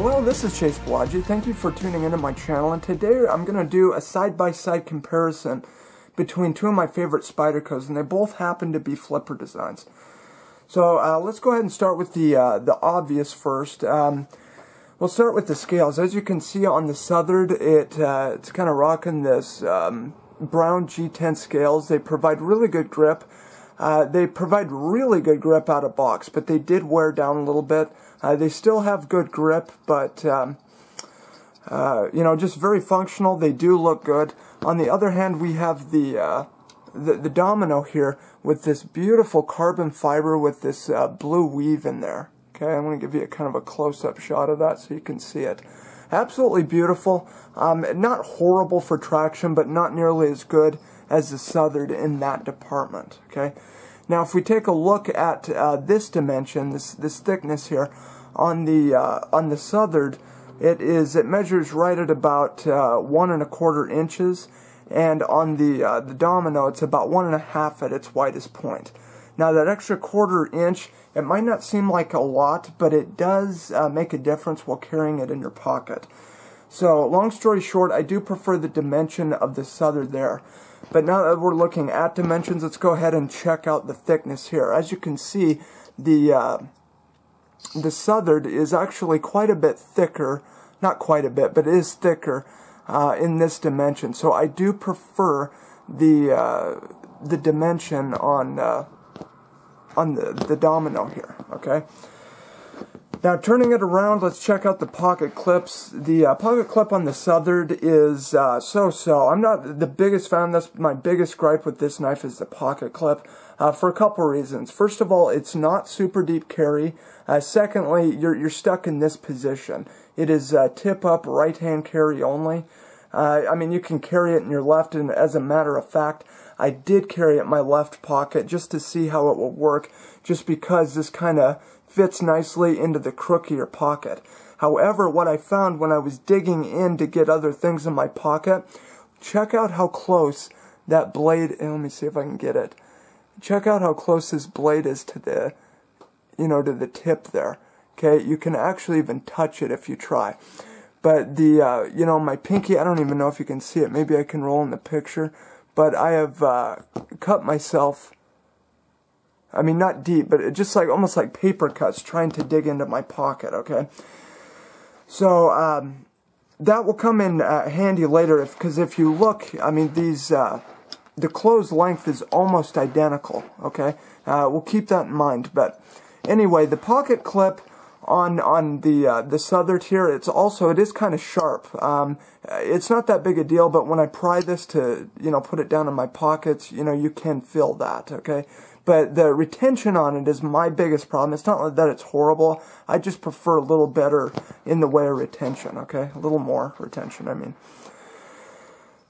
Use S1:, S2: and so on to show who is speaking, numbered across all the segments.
S1: Hello, this is Palagi. Thank you for tuning into my channel, and today I'm going to do a side-by-side comparison between two of my favorite Spydercos, and they both happen to be flipper designs. So let's go ahead and start with the obvious first. We'll start with the scales. As you can see on the Southard, it's kind of rocking this brown G10 scales. They provide really good grip. They provide really good grip out of box, but they did wear down a little bit. They still have good grip, but you know, just very functional. They do look good. On the other hand, we have the Domino here with this beautiful carbon fiber with this blue weave in there. Okay, I'm going to give you a kind of a close-up shot of that so you can see it. Absolutely beautiful. Not horrible for traction, but not nearly as good as the Southard in that department. Okay. Now, if we take a look at this dimension, this thickness here on the Southard, it measures right at about 1 1/4 inches, and on the Domino, it's about 1 1/2 at its widest point. Now, that extra 1/4 inch, it might not seem like a lot, but it does make a difference while carrying it in your pocket. So, long story short, I do prefer the dimension of the Southard there. But now that we're looking at dimensions, let's go ahead and check out the thickness here. As you can see, the Southard is actually quite a bit thicker, not quite a bit, but it is thicker in this dimension. So I do prefer the dimension on the Domino here. Okay. Now, turning it around, let's check out the pocket clips. The pocket clip on the Southard is so-so. I'm not the biggest fan. That's my biggest gripe with this knife is the pocket clip for a couple reasons. First of all, it's not super deep carry. Secondly, you're stuck in this position. It is tip-up right-hand carry only. I mean, you can carry it in your left, and as a matter of fact, I did carry it in my left pocket just to see how it will work, just because this kind of fits nicely into the crook of your pocket. However, what I found when I was digging in to get other things in my pocket, check out how close that blade, and let me see if I can get it. Check out how close this blade is to the, to the tip there. Okay, you can actually even touch it if you try. But the, my pinky, I don't even know if you can see it. Maybe I can roll in the picture. But I have cut myself, I mean, not deep, but it just like almost like paper cuts trying to dig into my pocket, okay? So, that will come in handy later, because if you look, I mean, the closed length is almost identical, okay? We'll keep that in mind, but anyway, the pocket clip on the Southard here, it is kind of sharp. It's not that big a deal, but when I pry this to, put it down in my pockets, you can feel that, okay? But the retention on it is my biggest problem. It's not that it's horrible. I just prefer a little better in the way of retention, okay? A little more retention, I mean.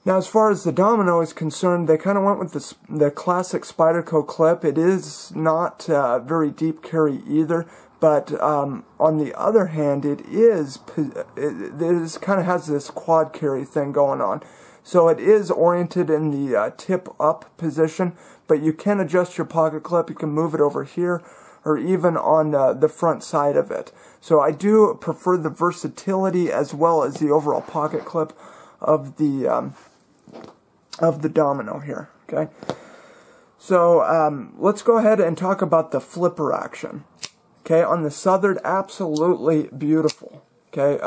S1: Now, as far as the Domino is concerned, they kind of went with the classic Spyderco clip. It is not very deep carry either. But on the other hand, it kind of has this quad carry thing going on. So it is oriented in the tip-up position, but you can adjust your pocket clip. You can move it over here or even on the front side of it. So I do prefer the versatility as well as the overall pocket clip of the Domino here. Okay. So let's go ahead and talk about the flipper action. Okay, on the Southard, absolutely beautiful. Okay,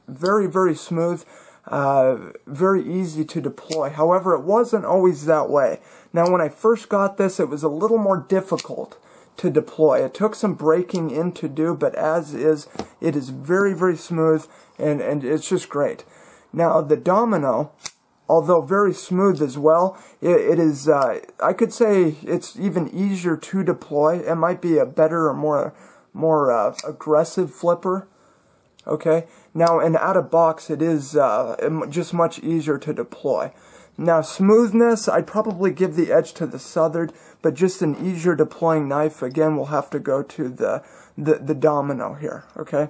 S1: very, very smooth, very easy to deploy. However, it wasn't always that way. Now, when I first got this, it was a little more difficult to deploy. It took some breaking in to do, but as is, it is very, very smooth, and it's just great. Now, the Domino, although very smooth as well, it is, I could say it's even easier to deploy. It might be a better or more aggressive flipper. Okay, now and out of box it is just much easier to deploy. Now, smoothness, I'd probably give the edge to the Southard, but just an easier deploying knife, again, we'll have to go to the Domino here. Okay,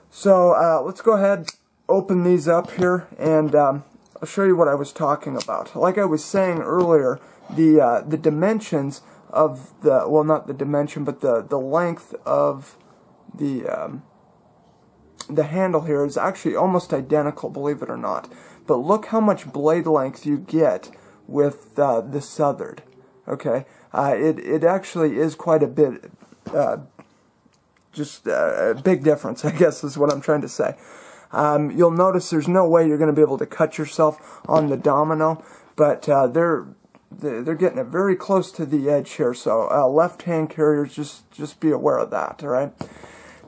S1: so let's go ahead, open these up here, and I'll show you what I was talking about. Like I was saying earlier, the dimensions of the, well, not the dimension, but the length of the handle here is actually almost identical, believe it or not. But look how much blade length you get with the Southard. Okay, it actually is quite a bit, just a big difference, I guess is what I'm trying to say. You'll notice there's no way you're going to be able to cut yourself on the Domino, but they're getting it very close to the edge here. So left-hand carriers, just be aware of that. All right.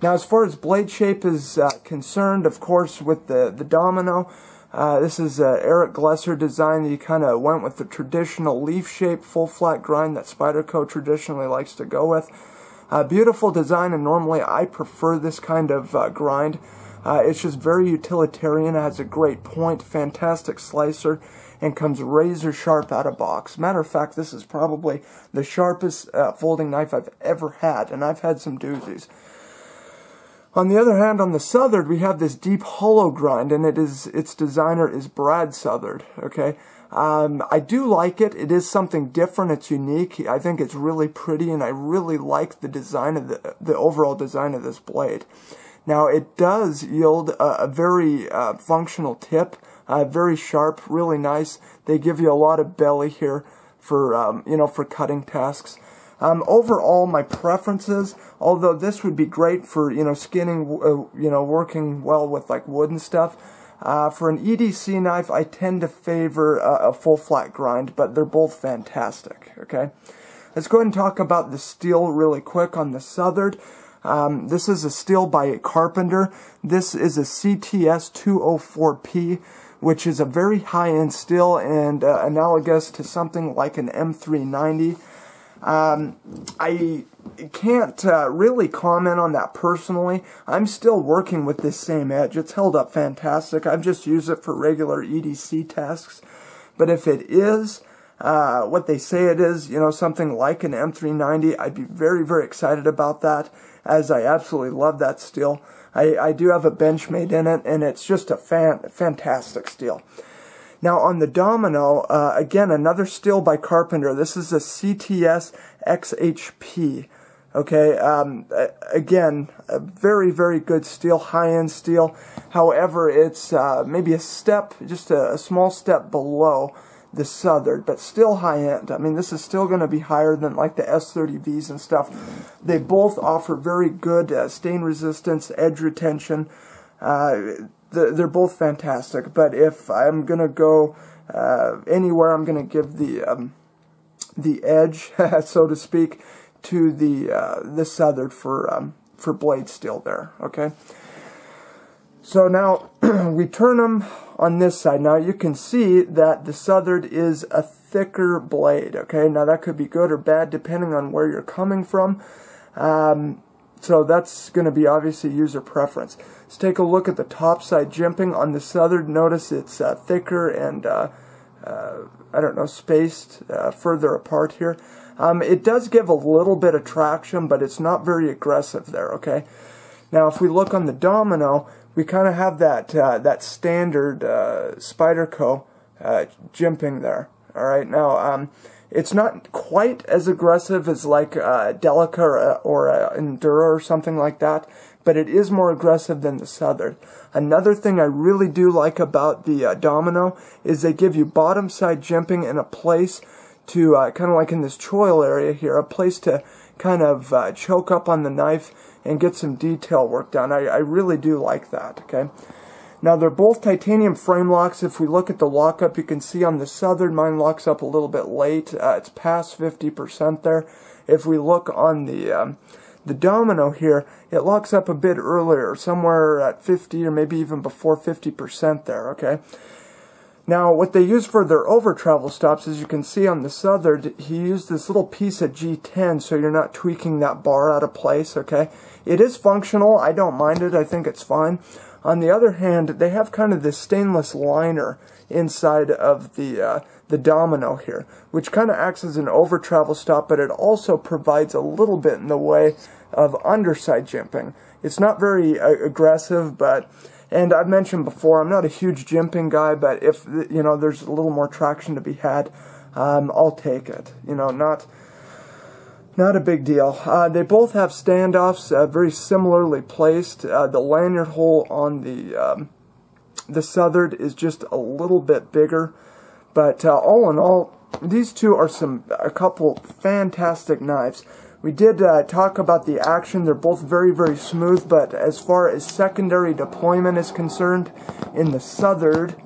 S1: Now, as far as blade shape is concerned, of course, with the Domino, this is Eric Glesser design. He kind of went with the traditional leaf shape, full flat grind that Spyderco traditionally likes to go with. Beautiful design, and normally I prefer this kind of grind. It's just very utilitarian. It has a great point, fantastic slicer, and comes razor sharp out of box. Matter of fact, this is probably the sharpest folding knife I've ever had, and I've had some doozies. On the other hand, on the Southard, we have this deep hollow grind, and its designer is Brad Southard. Okay, I do like it. It is something different. It's unique. I think it's really pretty, and I really like the design of the overall design of this blade. Now, it does yield a very functional tip, very sharp, really nice. They give you a lot of belly here for for cutting tasks. Overall, my preferences, although this would be great for skinning, working well with like wood and stuff. For an EDC knife, I tend to favor a full flat grind, but they're both fantastic. Okay, let's go ahead and talk about the steel really quick on the Southard. This is a steel by Carpenter. This is a CTS 204P, which is a very high-end steel and analogous to something like an M390. I can't really comment on that personally. I'm still working with this same edge. It's held up fantastic. I've just used it for regular EDC tasks. But if it is what they say it is, something like an M390, I'd be very, very excited about that, as I absolutely love that steel. I do have a Benchmade in it, and it's just a fantastic steel. Now, on the Domino, again, another steel by Carpenter. This is a Cts Xhp. Okay, again, a very, very good steel, high-end steel. However, it's maybe a step, just a small step below the Southard, but still high-end. I mean, this is still going to be higher than like the S30Vs and stuff. They both offer very good stain resistance, edge retention. They're both fantastic, but if I'm going to go anywhere, I'm going to give the edge, so to speak, to the Southard for blade steel there. Okay, so now we turn them on this side. Now you can see that the Southard is a thicker blade. Okay, now that could be good or bad depending on where you're coming from. So that's going to be obviously user preference. Let's take a look at the topside jimping on the Southard. Notice it's thicker and I don't know, spaced further apart here. It does give a little bit of traction, but it's not very aggressive there. Okay. Now, if we look on the Domino, we kind of have that or Spyderco jimping there. All right. Now, it's not quite as aggressive as like Delica or Endura or something like that, but it is more aggressive than the Southard. Another thing I really do like about the Domino is they give you bottom side jimping in a place to, kind of like in this choil area here, a place to kind of choke up on the knife and get some detail work done. I really do like that, okay? Now, they're both titanium frame locks. If we look at the lockup, you can see on the Southard, mine locks up a little bit late. It's past 50% there. If we look on the Domino here, it locks up a bit earlier, somewhere at 50 or maybe even before 50% there, okay? Now, what they use for their over travel stops, as you can see on the Southard, he used this little piece of G10 so you're not tweaking that bar out of place, okay? It is functional. I don't mind it. I think it's fine. On the other hand, they have kind of this stainless liner inside of the Domino here, which kind of acts as an over travel stop, but it also provides a little bit in the way of underside jimping. It's not very aggressive, but, and I've mentioned before, I'm not a huge jimping guy, but if, there's a little more traction to be had, I'll take it. Not Not a big deal. They both have standoffs, very similarly placed. The lanyard hole on the Southard is just a little bit bigger, but all in all, these two are a couple fantastic knives. We did talk about the action. They're both very, very smooth, but as far as secondary deployment is concerned, in the Southard,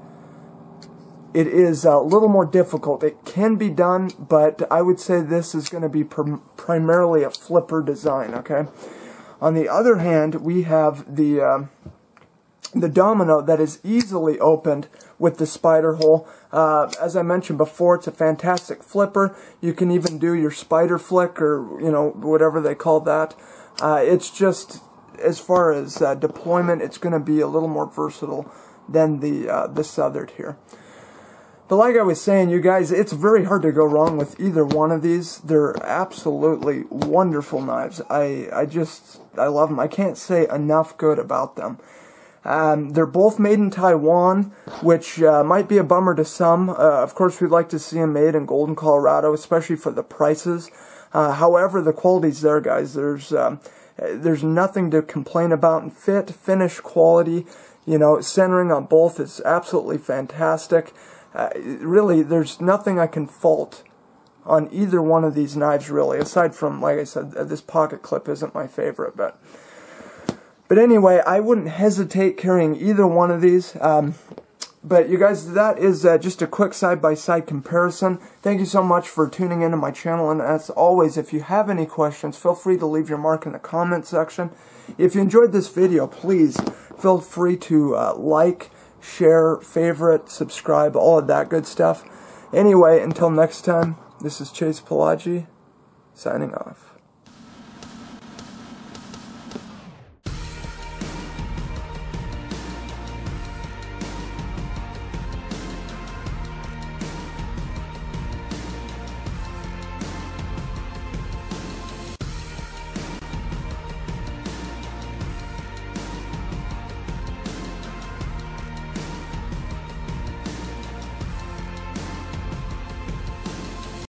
S1: it is a little more difficult. It can be done, but I would say this is going to be primarily a flipper design, okay? On the other hand, we have the Domino that is easily opened with the spider hole. As I mentioned before, it's a fantastic flipper. You can even do your spider flick, or whatever they call that. It's just, as far as deployment, it's going to be a little more versatile than the Southard here. But like I was saying, you guys, it's very hard to go wrong with either one of these. They're absolutely wonderful knives. I love them. I can't say enough good about them. They're both made in Taiwan, which might be a bummer to some. Of course, we'd like to see them made in Golden, Colorado, especially for the prices. However, the quality's there, guys. There's nothing to complain about in fit, finish, quality. Centering on both is absolutely fantastic. Really, there's nothing I can fault on either one of these knives, really, aside from, like I said, this pocket clip isn't my favorite, but anyway, I wouldn't hesitate carrying either one of these. But you guys, that is just a quick side-by-side comparison. Thank you so much for tuning into my channel, and as always, if you have any questions, feel free to leave your mark in the comment section. If you enjoyed this video, please feel free to like, share, favorite, subscribe, all of that good stuff. Anyway, until next time, this is Palagi, signing off.